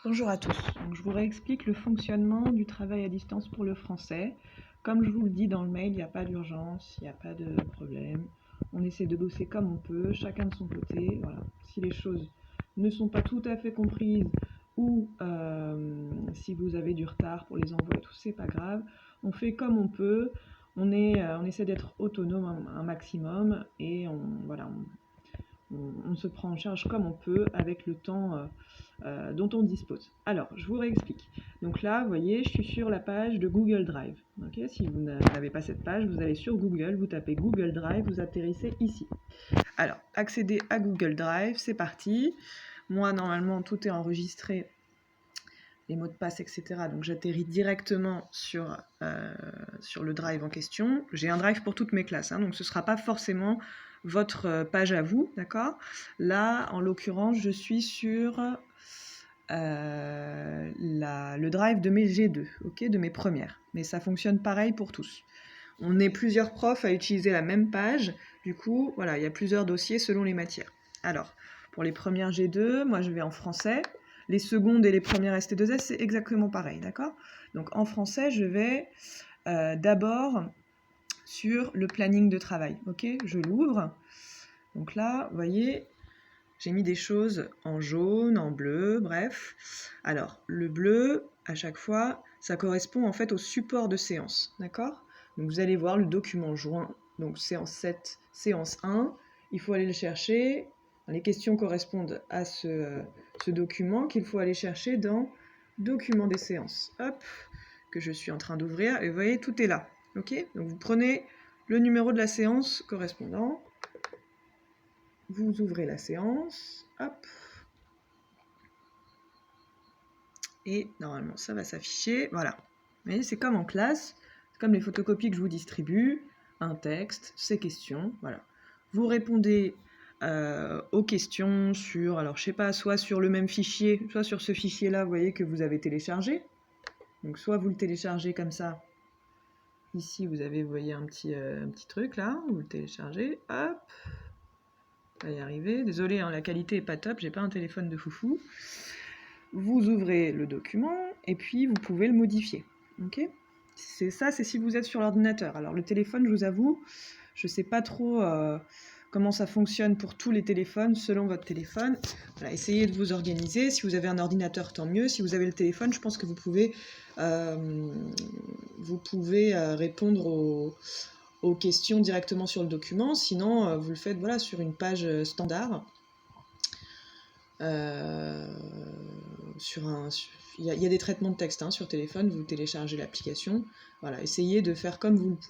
Bonjour à tous. Donc, je vous réexplique le fonctionnement du travail à distance pour le français. Comme je vous le dis dans le mail, il n'y a pas d'urgence, il n'y a pas de problème. On essaie de bosser comme on peut, chacun de son côté. Voilà. Si les choses ne sont pas tout à fait comprises ou si vous avez du retard pour les envois et tout, c'est pas grave. On fait comme on peut. On essaie d'être autonome un maximum et on se prend en charge comme on peut avec le temps dont on dispose. Alors, je vous réexplique. Donc là, vous voyez, je suis sur la page de Google Drive. Okay, si vous n'avez pas cette page, vous allez sur Google, vous tapez Google Drive, vous atterrissez ici. Alors, accéder à Google Drive, c'est parti. Moi, normalement, tout est enregistré, les mots de passe, etc. Donc, j'atterris directement sur le Drive en question. J'ai un Drive pour toutes mes classes, donc ce ne sera pas forcément votre page à vous, d'accord? Là, en l'occurrence, je suis sur le drive de mes G2, okay, de mes premières. Mais ça fonctionne pareil pour tous. On est plusieurs profs à utiliser la même page, du coup, voilà, il y a plusieurs dossiers selon les matières. Alors, pour les premières G2, moi je vais en français. Les secondes et les premières ST2S, c'est exactement pareil, d'accord? Donc en français, je vais d'abord sur le planning de travail, ok? Je l'ouvre. Donc là, vous voyez, j'ai mis des choses en jaune, en bleu, bref. Alors, le bleu, à chaque fois, ça correspond en fait au support de séance, d'accord? Donc vous allez voir le document joint, donc séance 7, séance 1, il faut aller le chercher. Les questions correspondent à ce document qu'il faut aller chercher dans document des séances, hop, que je suis en train d'ouvrir, et vous voyez, tout est là, ok? Donc vous prenez le numéro de la séance correspondant, vous ouvrez la séance, hop, et normalement ça va s'afficher, voilà. Vous voyez, c'est comme en classe, c'est comme les photocopies que je vous distribue, un texte, ces questions, voilà. Vous répondez aux questions sur, alors je sais pas, soit sur le même fichier, soit sur ce fichier-là, vous voyez, que vous avez téléchargé. Donc soit vous le téléchargez comme ça, ici vous avez, vous voyez, un petit truc là, vous le téléchargez, hop, on va y arriver. Désolé, la qualité est pas top, j'ai pas un téléphone de foufou. Vous ouvrez le document et puis vous pouvez le modifier. Ok ? C'est si vous êtes sur l'ordinateur. Alors le téléphone, je vous avoue, je sais pas trop comment ça fonctionne pour tous les téléphones, selon votre téléphone. Voilà, essayez de vous organiser. Si vous avez un ordinateur, tant mieux. Si vous avez le téléphone, je pense que vous pouvez répondre aux questions directement sur le document. Sinon, vous le faites voilà, sur une page standard. Il y a des traitements de texte sur téléphone, vous téléchargez l'application. Voilà, essayez de faire comme vous le pouvez.